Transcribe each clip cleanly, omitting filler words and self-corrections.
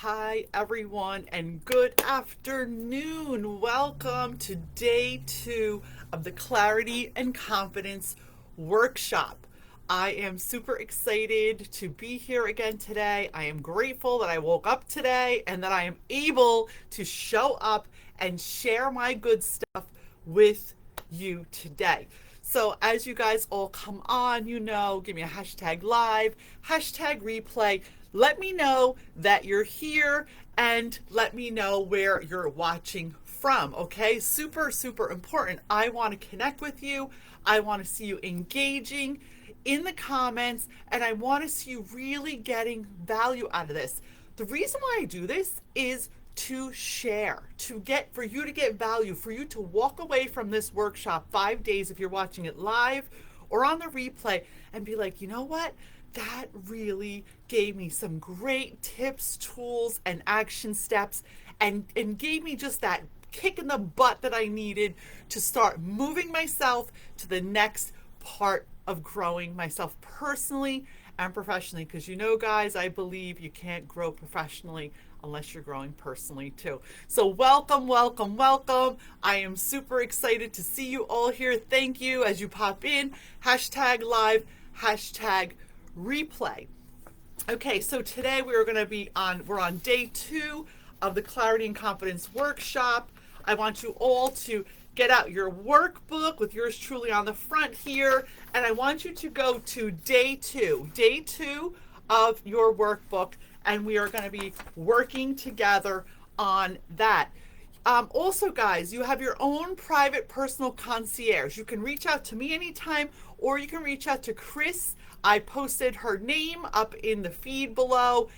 Hi, everyone, and good afternoon. Welcome to day 2 of the Clarity and Confidence Workshop. I am super excited to be here again today. I am grateful that I woke up today and that I am able to show up and share my good stuff with you today. So as you guys all come on, give me a hashtag live, hashtag replay. Let me know that you're here and let me know where you're watching from, okay? Super, super important. I want to connect with you. I want to see you engaging in the comments, and I want to see you really getting value out of this. The reason why I do this is to share, for you to get value, for you to walk away from this workshop 5 days if you're watching it live or on the replay and be like, you know what? That really gave me some great tips, tools, and action steps, and gave me just that kick in the butt that I needed to start moving myself to the next part of growing myself personally and professionally. Because guys, I believe you can't grow professionally unless you're growing personally too. So welcome, welcome, welcome. I am super excited to see you all here. Thank you as you pop in. Hashtag live, hashtag replay. Okay, so today we're on day 2 of the Clarity and Confidence Workshop. I want you all to get out your workbook with yours truly on the front here, and I want you to go to day 2 of your workbook, and we are going to be working together on that. Also, guys, you have your own private personal concierge. You can reach out to me anytime, or you can reach out to Chris. I posted her name up in the feed below.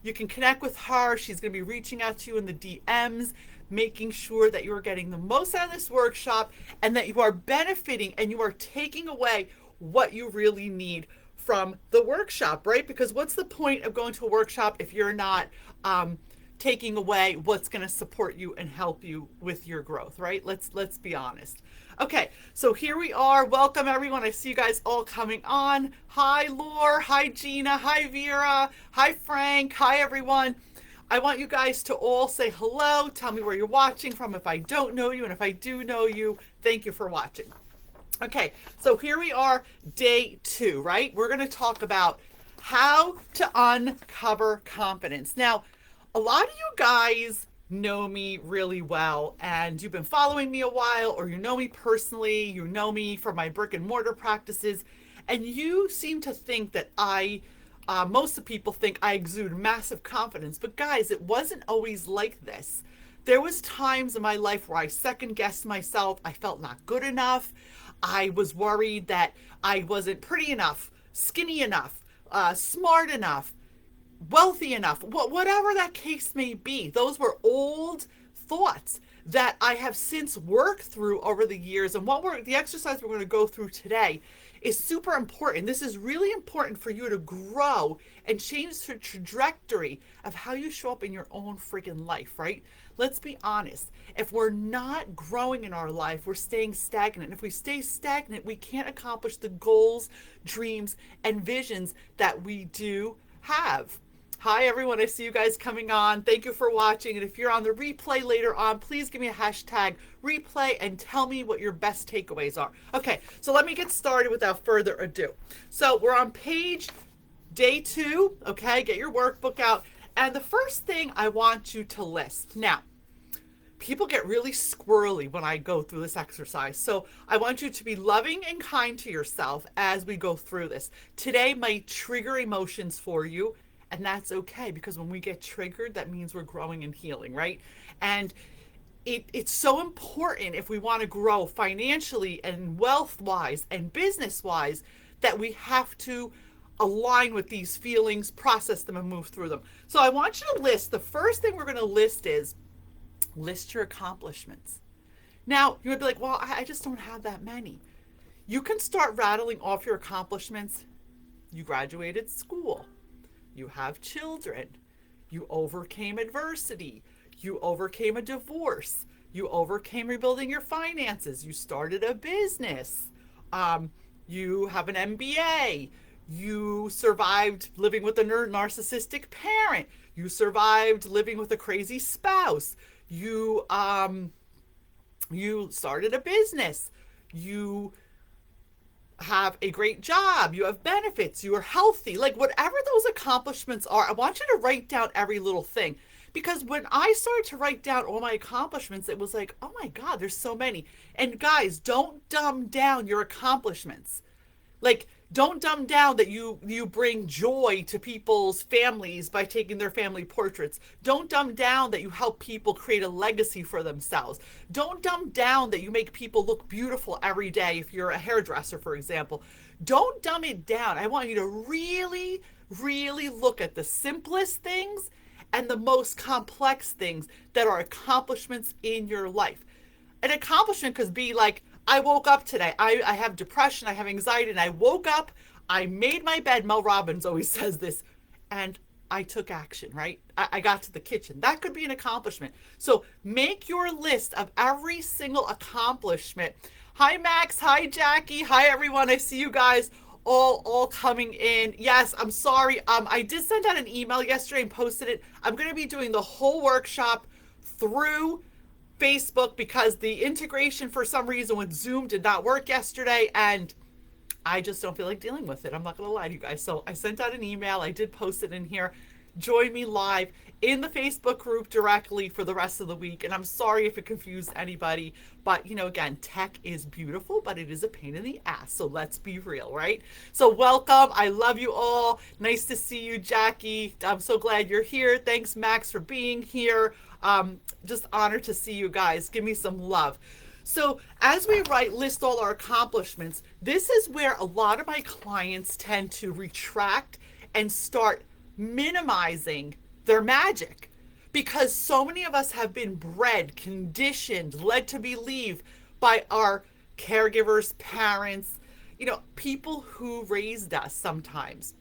You can connect with her. She's going to be reaching out to you in the DMs, making sure that you are getting the most out of this workshop and that you are benefiting and you are taking away what you really need from the workshop, right? Because what's the point of going to a workshop if you're not taking away what's going to support you and help you with your growth, right? Let's be honest. Okay, so here we are. Welcome, everyone. I see you guys all coming on. Hi, Laura. Hi, Gina. Hi, Vera. Hi, Frank. Hi, everyone. I want you guys to all say hello. Tell me where you're watching from if I don't know you, and if I do know you, thank you for watching. Okay, so here we are, day 2, right? We're going to talk about how to uncover confidence. Now, a lot of you guys know me really well, and you've been following me a while, or you know me personally, you know me from my brick and mortar practices, and you seem to think that most of the people think I exude massive confidence. But guys, it wasn't always like this. There was times in my life where I second guessed myself. I felt not good enough. I was worried that I wasn't pretty enough, skinny enough, smart enough, wealthy enough, whatever that case may be. Those were old thoughts that I have since worked through over the years. And the exercise we're going to go through today is super important. This is really important for you to grow and change the trajectory of how you show up in your own freaking life, right? Let's be honest. If we're not growing in our life, we're staying stagnant. And if we stay stagnant, we can't accomplish the goals, dreams, and visions that we do have. Hi, everyone. I see you guys coming on. Thank you for watching. And if you're on the replay later on, please give me a hashtag replay and tell me what your best takeaways are. Okay, so let me get started without further ado. So we're on day 2, okay? Get your workbook out. And the first thing I want you to list. Now, people get really squirrely when I go through this exercise. So I want you to be loving and kind to yourself as we go through this. Today might trigger emotions for you. And that's okay, because when we get triggered, that means we're growing and healing, right? And it's so important if we want to grow financially and wealth-wise and business-wise that we have to align with these feelings, process them, and move through them. So I want you to list, the first thing we're going to list is list your accomplishments. Now, you would be like, well, I just don't have that many. You can start rattling off your accomplishments. You graduated school. You have children. You overcame adversity. You overcame a divorce. You overcame rebuilding your finances. You started a business. You have an MBA. You survived living with a narcissistic parent. You survived living with a crazy spouse. You started a business. You have a great job, you have benefits, you are healthy, like whatever those accomplishments are, I want you to write down every little thing. Because when I started to write down all my accomplishments, it was like, oh my God, there's so many. And guys, don't dumb down your accomplishments. Like, don't dumb down that you bring joy to people's families by taking their family portraits. Don't dumb down that you help people create a legacy for themselves. Don't dumb down that you make people look beautiful every day if you're a hairdresser, for example. Don't dumb it down. I want you to really, really look at the simplest things and the most complex things that are accomplishments in your life. An accomplishment could be like, I woke up today. I have depression, I have anxiety, and I woke up, I made my bed. Mel Robbins always says this, and I took action, right? I got to the kitchen. That could be an accomplishment. So make your list of every single accomplishment. Hi, Max. Hi, Jackie. Hi, everyone. I see you guys all coming in. Yes, I'm sorry. I did send out an email yesterday and posted it. I'm going to be doing the whole workshop through Facebook because the integration for some reason with Zoom did not work yesterday, and I just don't feel like dealing with it. I'm not going to lie to you guys. So I sent out an email. I did post it in here. Join me live in the Facebook group directly for the rest of the week. And I'm sorry if it confused anybody. But, you know, again, tech is beautiful, but it is a pain in the ass. So let's be real, right? So welcome. I love you all. Nice to see you, Jackie. I'm so glad you're here. Thanks, Max, for being here. Just honored to see you guys. Give me some love. So as we list all our accomplishments, this is where a lot of my clients tend to retract and start minimizing their magic, because so many of us have been bred, conditioned, led to believe by our caregivers, parents, you know, people who raised us sometimes,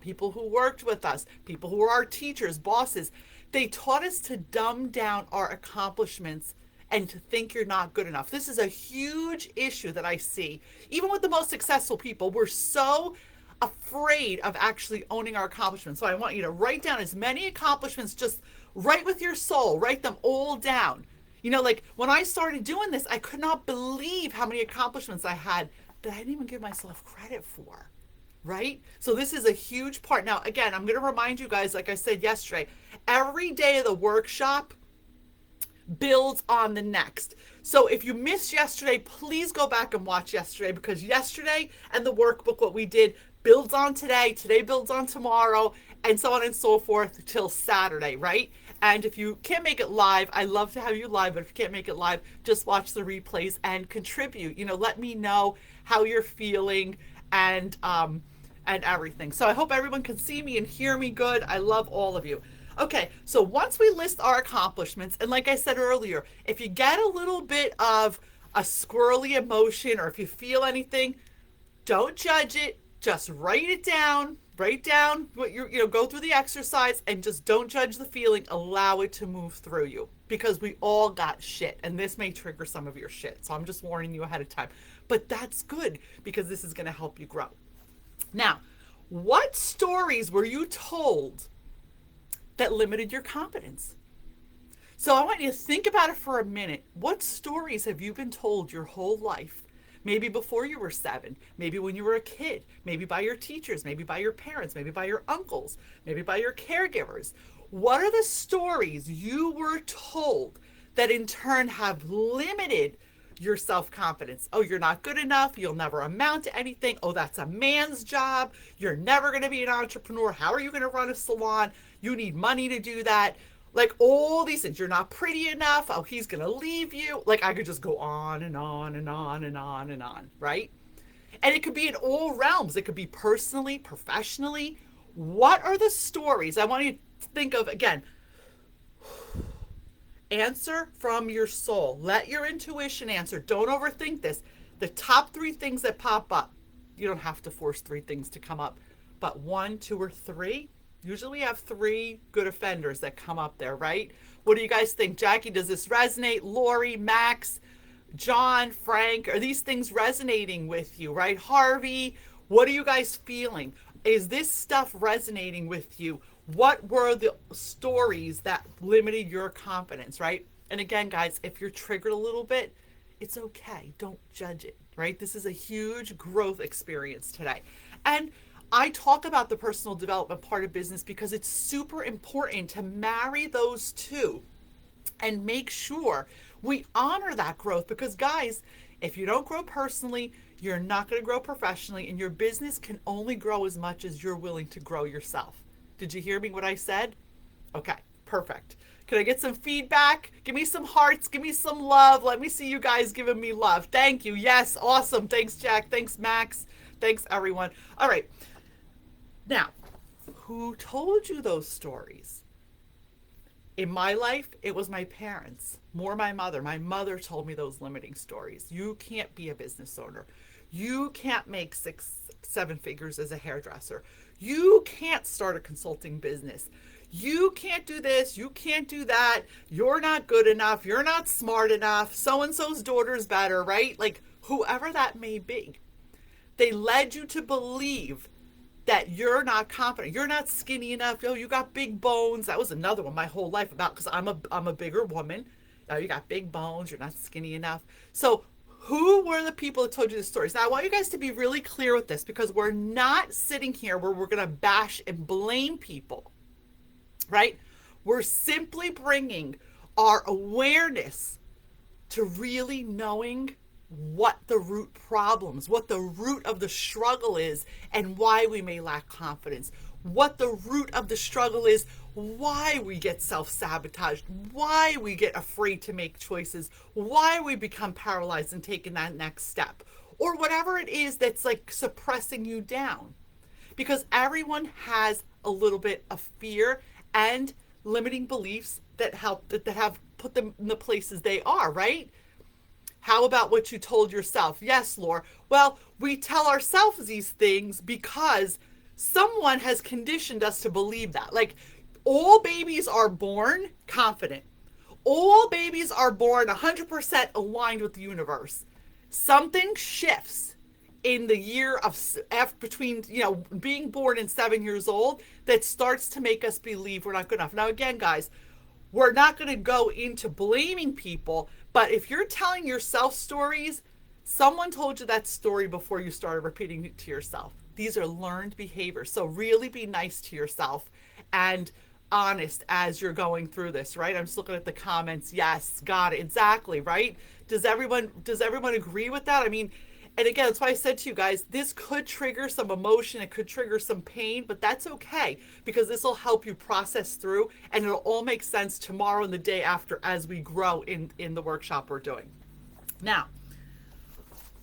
people who worked with us, people who were our teachers, bosses. They taught us to dumb down our accomplishments and to think you're not good enough. This is a huge issue that I see. Even with the most successful people, we're so afraid of actually owning our accomplishments. So I want you to write down as many accomplishments, just write with your soul, write them all down. You know, like when I started doing this, I could not believe how many accomplishments I had that I didn't even give myself credit for. Right? So this is a huge part. Now, again, I'm going to remind you guys, like I said yesterday, every day of the workshop builds on the next. So if you missed yesterday, please go back and watch yesterday, because yesterday and the workbook, what we did, builds on today, today builds on tomorrow, and so on and so forth till Saturday, right? And if you can't make it live, I love to have you live, but if you can't make it live, just watch the replays and contribute. You know, let me know how you're feeling and everything. So I hope everyone can see me and hear me good. I love all of you. Okay, so once we list our accomplishments, and like I said earlier, if you get a little bit of a squirrely emotion or if you feel anything, don't judge it. Just write it down. Write down what go through the exercise and just don't judge the feeling. Allow it to move through you, because we all got shit, and this may trigger some of your shit. So I'm just warning you ahead of time. But that's good, because this is going to help you grow. Now, what stories were you told that limited your confidence? So I want you to think about it for a minute. What stories have you been told your whole life? Maybe before you were 7, maybe when you were a kid, maybe by your teachers, maybe by your parents, maybe by your uncles, maybe by your caregivers. What are the stories you were told that in turn have limited your self-confidence? Oh, you're not good enough. You'll never amount to anything. Oh, that's a man's job. You're never going to be an entrepreneur. How are you going to run a salon? You need money to do that. Like all these things. You're not pretty enough. Oh, he's going to leave you. Like I could just go on and on and on and on and on, right? And it could be in all realms. It could be personally, professionally. What are the stories? I want you to think of, again, answer from your soul. Let your intuition answer. Don't overthink this. The top 3 things that pop up, you don't have to force 3 things to come up, but 1, 2, or 3. Usually we have 3 good offenders that come up there, right? What do you guys think? Jackie, does this resonate? Lori, Max, John, Frank, are these things resonating with you, right? Harvey, what are you guys feeling? Is this stuff resonating with you? What were the stories that limited your confidence, right? And again, guys, if you're triggered a little bit, it's okay. Don't judge it, right? This is a huge growth experience today. And I talk about the personal development part of business because it's super important to marry those two and make sure we honor that growth. Because, guys, if you don't grow personally, you're not going to grow professionally, and your business can only grow as much as you're willing to grow yourself. Did you hear me what I said? Okay, perfect. Can I get some feedback? Give me some hearts. Give me some love. Let me see you guys giving me love. Thank you. Yes, awesome. Thanks, Jack. Thanks, Max. Thanks, everyone. All right. Now, who told you those stories? In my life, it was my parents, more my mother. My mother told me those limiting stories. You can't be a business owner. You can't make 6, 7 figures as a hairdresser. You can't start a consulting business. You can't do this. You can't do that. You're not good enough. You're not smart enough. So and so's daughter's better, right? Like, whoever that may be. They led you to believe that you're not confident. You're not skinny enough. Yo, you got big bones. That was another one my whole life about, because I'm a bigger woman. You got big bones. You're not skinny enough. So who were the people that told you the stories? Now, I want you guys to be really clear with this, because we're not sitting here where we're going to bash and blame people, right? We're simply bringing our awareness to really knowing what the root problems, what the root of the struggle is, and why we may lack confidence. What the root of the struggle is, why we get self-sabotaged, why we get afraid to make choices, why we become paralyzed in taking that next step, or whatever it is that's like suppressing you down. Because everyone has a little bit of fear and limiting beliefs that have put them in the places they are, right? How about what you told yourself? Yes, Laura. Well, we tell ourselves these things because someone has conditioned us to believe that. Like, all babies are born confident. All babies are born 100% aligned with the universe. Something shifts in the year of between, being born and 7 years old that starts to make us believe we're not good enough. Now, again, guys, we're not going to go into blaming people, but if you're telling yourself stories, someone told you that story before you started repeating it to yourself. These are learned behaviors. So really be nice to yourself and honest as you're going through this, right? I'm just looking at the comments. Yes, got it. Exactly, right? Does everyone agree with that? I mean, and again, that's why I said to you guys, this could trigger some emotion, it could trigger some pain, but that's okay, because this will help you process through, and it'll all make sense tomorrow and the day after as we grow in the workshop we're doing. Now,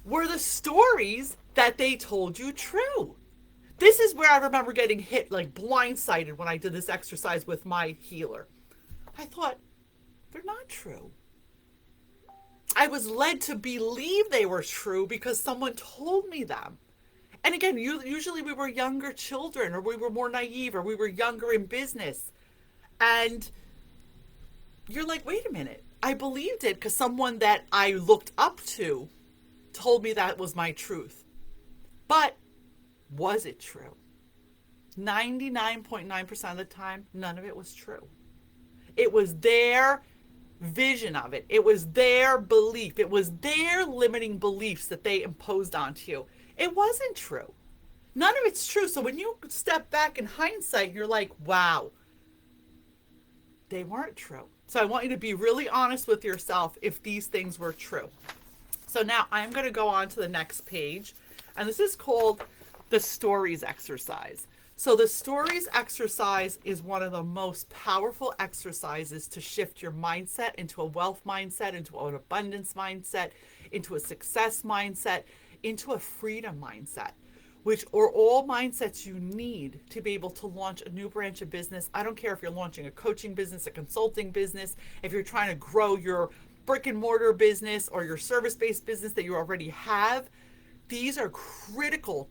were the stories that they told you true? This is where I remember getting hit, like blindsided, when I did this exercise with my healer. I thought, they're not true. I was led to believe they were true because someone told me them. And again, usually we were younger children, or we were more naive, or we were younger in business. And you're like, wait a minute. I believed it because someone that I looked up to told me that was my truth. But was it true? 99.9% of the time, none of it was true. It was their vision of it. It was their belief. It was their limiting beliefs that they imposed onto you. It wasn't true. None of it's true. So when you step back in hindsight, you're like, wow, they weren't true. So I want you to be really honest with yourself if these things were true. So now I'm going to go on to the next page, and this is called the stories exercise. So the stories exercise is one of the most powerful exercises to shift your mindset into a wealth mindset, into an abundance mindset, into a success mindset, into a freedom mindset, which are all mindsets you need to be able to launch a new branch of business. I don't care if you're launching a coaching business, a consulting business, if you're trying to grow your brick and mortar business or your service-based business that you already have. These are critical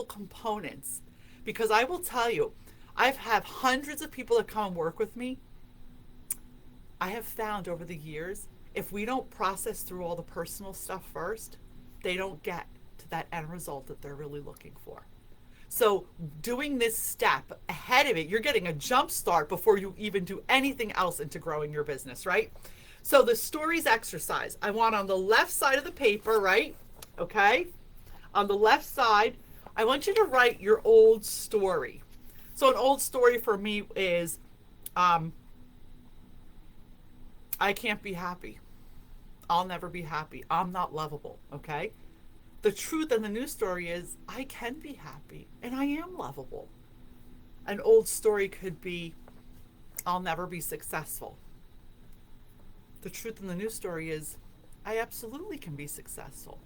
components. Because I will tell you, I've had hundreds of people that come and work with me. I have found over the years, if we don't process through all the personal stuff first, they don't get to that end result that they're really looking for. So doing this step ahead of it, you're getting a jump start before you even do anything else into growing your business, right? So the stories exercise, I want on the left side of the paper, right? Okay? On the left side, I want you to write your old story. So an old story for me is I can't be happy. I'll never be happy. I'm not lovable, okay? The truth and the new story is I can be happy and I am lovable. An old story could be I'll never be successful. The truth and the new story is I absolutely can be successful.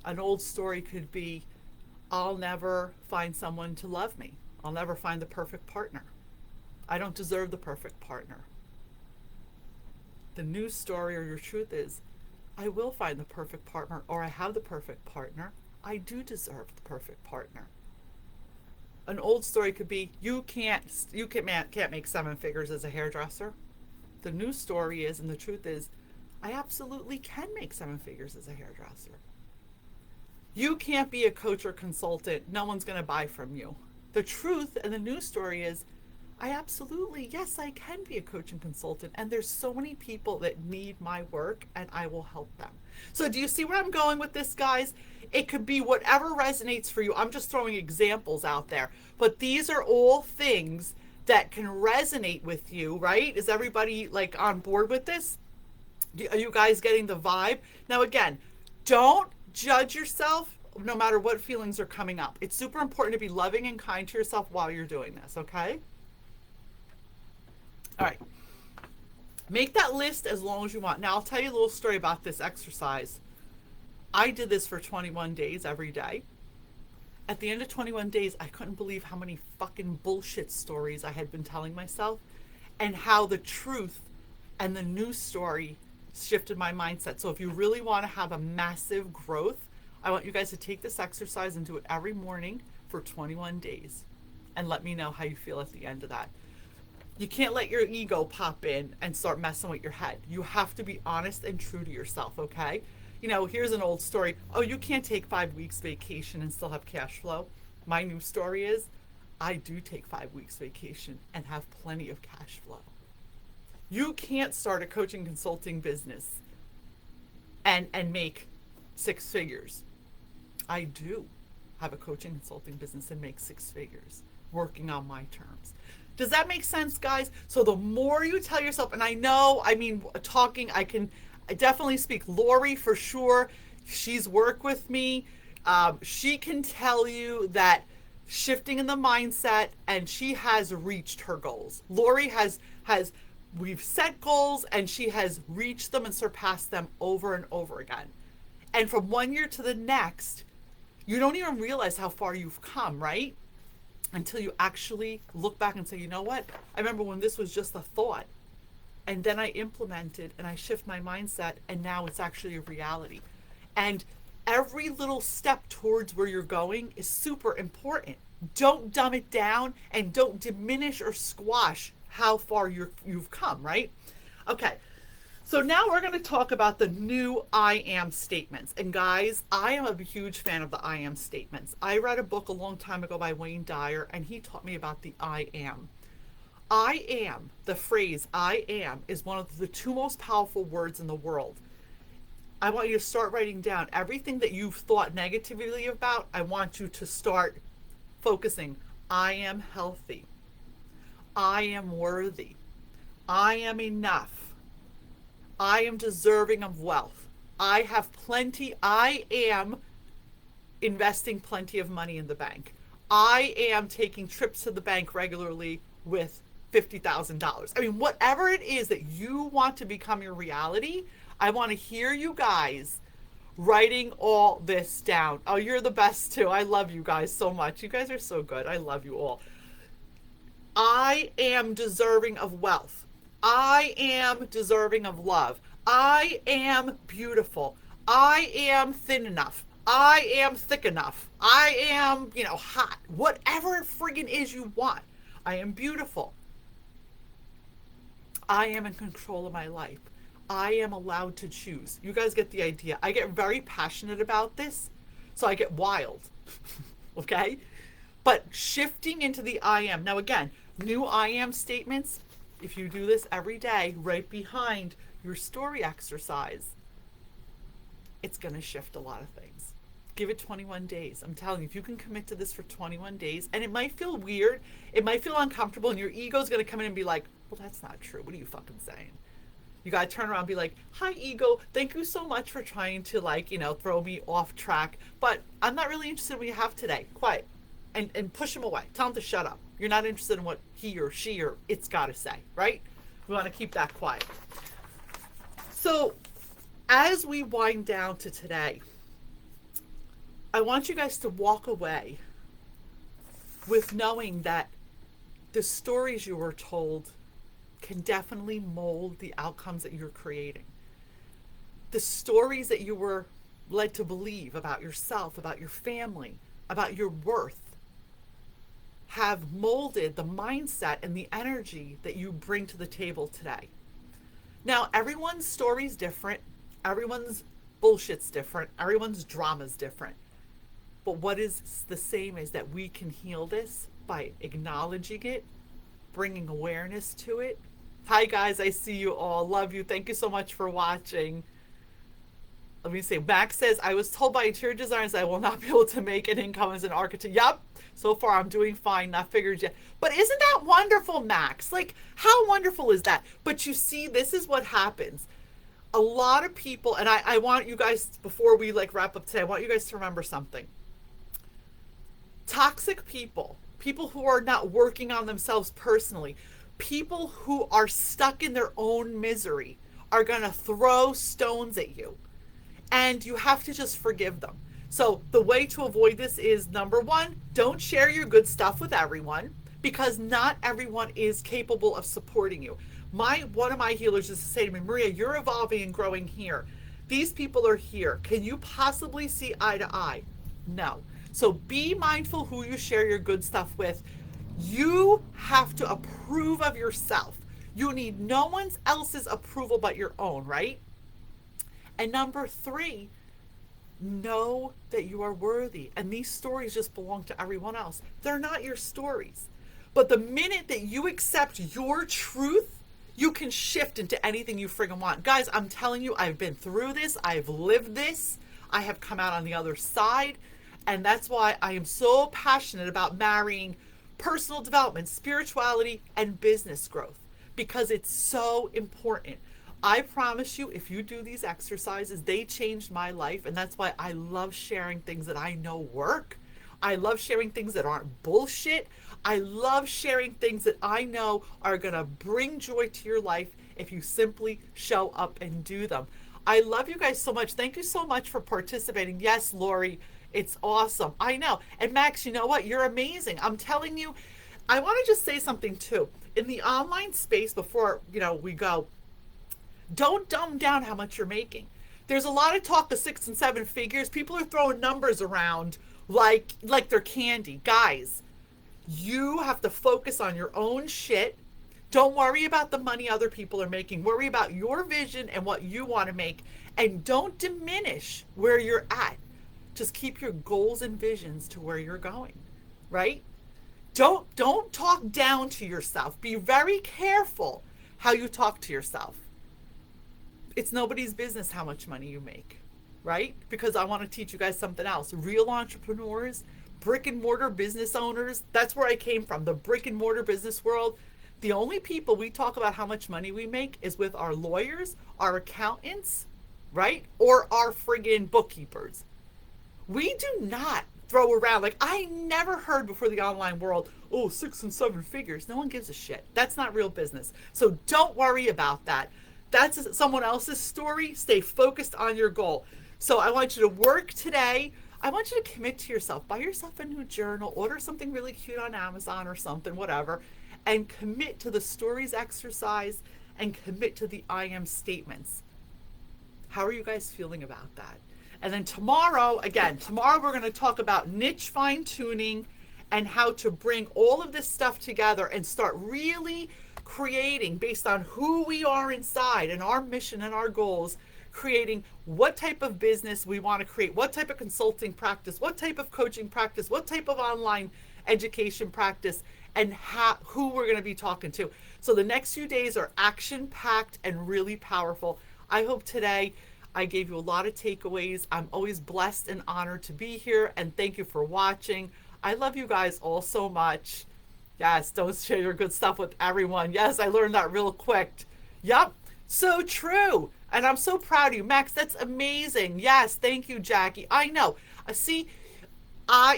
An old story could be I'll never find someone to love me. I'll never find the perfect partner. I don't deserve the perfect partner. The new story or your truth is I will find the perfect partner, or I have the perfect partner. I do deserve the perfect partner. An old story could be you can't make 7 figures as a hairdresser. The new story is, and the truth is, I absolutely can make 7 figures as a hairdresser. You can't be a coach or consultant. No one's going to buy from you. The truth and the new story is I absolutely, yes, I can be a coach and consultant. And there's so many people that need my work and I will help them. So do you see where I'm going with this, guys? It could be whatever resonates for you. I'm just throwing examples out there. But these are all things that can resonate with you, right? Is everybody like on board with this? Are you guys getting the vibe? Now, again, don't judge yourself no matter what feelings are coming up. It's super important to be loving and kind to yourself while you're doing this, okay? All right. Make that list as long as you want. Now, I'll tell you a little story about this exercise. I did this for 21 days every day. At the end of 21 days, I couldn't believe how many fucking bullshit stories I had been telling myself and how the truth and the new story shifted my mindset. So if you really want to have a massive growth, I want you guys to take this exercise and do it every morning for 21 days. And let me know how you feel at the end of that. You can't let your ego pop in and start messing with your head. You have to be honest and true to yourself, okay? You know, here's an old story. Oh, you can't take 5 weeks vacation and still have cash flow. My new story is I do take 5 weeks vacation and have plenty of cash flow. You can't start a coaching consulting business and make 6 figures. I do have a coaching consulting business and make 6 figures working on my terms. Does that make sense, guys? So the more you tell yourself, and I know, I mean, talking, I definitely speak. Lori, for sure, she's worked with me. She can tell you that shifting in the mindset, and she has reached her goals. Lori we've set goals, and she has reached them and surpassed them over and over again. And from one year to the next, you don't even realize how far you've come, right? Until you actually look back and say, you know what? I remember when this was just a thought. And then I implemented and I shift my mindset and now it's actually a reality. And every little step towards where you're going is super important. Don't dumb it down and don't diminish or squash how far you've come, right? Okay. So now we're going to talk about the new I am statements. And guys, I am a huge fan of the I am statements. I read a book a long time ago by Wayne Dyer, and he taught me about the I am. I am, the phrase I am, is one of the 2 most powerful words in the world. I want you to start writing down everything that you've thought negatively about. I want you to start focusing. I am healthy. I am worthy. I am enough. I am deserving of wealth. I have plenty. I am investing plenty of money in the bank. I am taking trips to the bank regularly with $50,000. I mean, whatever it is that you want to become your reality, I want to hear you guys writing all this down. Oh, you're the best too. I love you guys so much. You guys are so good. I love you all. I am deserving of wealth. I am deserving of love. I am beautiful. I am thin enough. I am thick enough. I am, hot. Whatever it friggin' is you want. I am beautiful. I am in control of my life. I am allowed to choose. You guys get the idea. I get very passionate about this, so I get wild. Okay? But shifting into the I am. Now, again, new I am statements, if you do this every day, right behind your story exercise, it's going to shift a lot of things. Give it 21 days. I'm telling you, if you can commit to this for 21 days, and it might feel weird, it might feel uncomfortable, and your ego's going to come in and be like, well, that's not true. What are you fucking saying? You got to turn around and be like, hi, ego. Thank you so much for trying to, like, throw me off track. But I'm not really interested in what you have today. Quiet. And push him away. Tell him to shut up. You're not interested in what he or she or it's got to say, right? We want to keep that quiet. So as we wind down to today, I want you guys to walk away with knowing that the stories you were told can definitely mold the outcomes that you're creating. The stories that you were led to believe about yourself, about your family, about your worth, have molded the mindset and the energy that you bring to the table today. Now, everyone's story is different. Everyone's bullshit's different. Everyone's drama's different. But what is the same is that we can heal this by acknowledging it, bringing awareness to it. Hi, guys. I see you all. Love you. Thank you so much for watching. Let me say, Max says, I was told by interior designers I will not be able to make an income as an architect. Yup. So far, I'm doing fine. Not figured yet. But isn't that wonderful, Max? Like, how wonderful is that? But you see, this is what happens. A lot of people, and I want you guys, before we wrap up today, I want you guys to remember something. Toxic people, people who are not working on themselves personally, people who are stuck in their own misery are going to throw stones at you. And you have to just forgive them. So the way to avoid this is, number one, don't share your good stuff with everyone, because not everyone is capable of supporting you. One of my healers used to say to me, Maria, you're evolving and growing here. These people are here. Can you possibly see eye to eye? No. So be mindful who you share your good stuff with. You have to approve of yourself. You need no one else's approval but your own, right? And number three, know that you are worthy. And these stories just belong to everyone else. They're not your stories. But the minute that you accept your truth, you can shift into anything you friggin' want. Guys, I'm telling you, I've been through this. I've lived this. I have come out on the other side. And that's why I am so passionate about marrying personal development, spirituality, and business growth, because it's so important. I promise you, if you do these exercises, they changed my life. And that's why I love sharing things that I know work. I love sharing things that aren't bullshit. I love sharing things that I know are going to bring joy to your life if you simply show up and do them. I love you guys so much. Thank you so much for participating. Yes, Lori, it's awesome. I know. And Max, you know what? You're amazing. I'm telling you, I want to just say something too. In the online space, before, we go, don't dumb down how much you're making. There's a lot of talk of 6 and 7 figures. People are throwing numbers around like they're candy. Guys, you have to focus on your own shit. Don't worry about the money other people are making. Worry about your vision and what you want to make. And don't diminish where you're at. Just keep your goals and visions to where you're going, right? Don't talk down to yourself. Be very careful how you talk to yourself. It's nobody's business how much money you make, right? Because I want to teach you guys something else. Real entrepreneurs, brick and mortar business owners, that's where I came from, the brick and mortar business world. The only people we talk about how much money we make is with our lawyers, our accountants, right? Or our friggin' bookkeepers. We do not throw around, I never heard before the online world, 6 and 7 figures. No one gives a shit. That's not real business. So don't worry about that. That's someone else's story. Stay focused on your goal. So I want you to work today. I want you to commit to yourself. Buy yourself a new journal. Order something really cute on Amazon or something, whatever. And commit to the stories exercise and commit to the I am statements. How are you guys feeling about that? And then tomorrow we're going to talk about niche fine tuning and how to bring all of this stuff together and start really creating, based on who we are inside and our mission and our goals, creating what type of business we want to create, what type of consulting practice, what type of coaching practice, what type of online education practice, and who we're going to be talking to. So the next few days are action packed and really powerful. I hope today I gave you a lot of takeaways. I'm always blessed and honored to be here, and thank you for watching. I love you guys all so much. Yes, don't share your good stuff with everyone. Yes, I learned that real quick. Yep, so true. And I'm so proud of you. Max, that's amazing. Yes, thank you, Jackie. I know. See,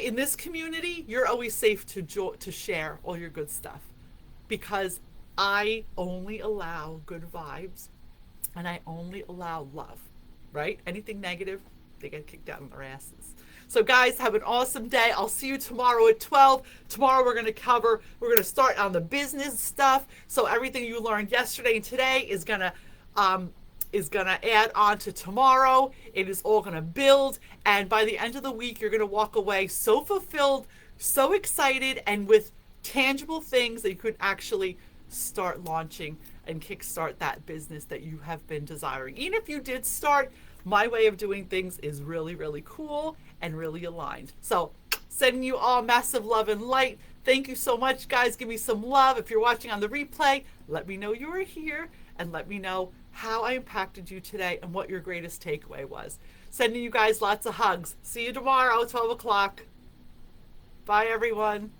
in this community, you're always safe to share all your good stuff because I only allow good vibes and I only allow love, right? Anything negative, they get kicked out on their asses. So guys, have an awesome day. I'll see you tomorrow at 12. Tomorrow we're going to start on the business stuff. So everything you learned yesterday and today is going to add on to tomorrow. It is all going to build. And by the end of the week, you're going to walk away so fulfilled, so excited, and with tangible things that you could actually start launching and kickstart that business that you have been desiring. Even if you did start, my way of doing things is really, really cool and really aligned. So sending you all massive love and light. Thank you so much, guys. Give me some love. If you're watching on the replay, let me know you were here and let me know how I impacted you today and what your greatest takeaway was. Sending you guys lots of hugs. See you tomorrow, 12 o'clock. Bye, everyone.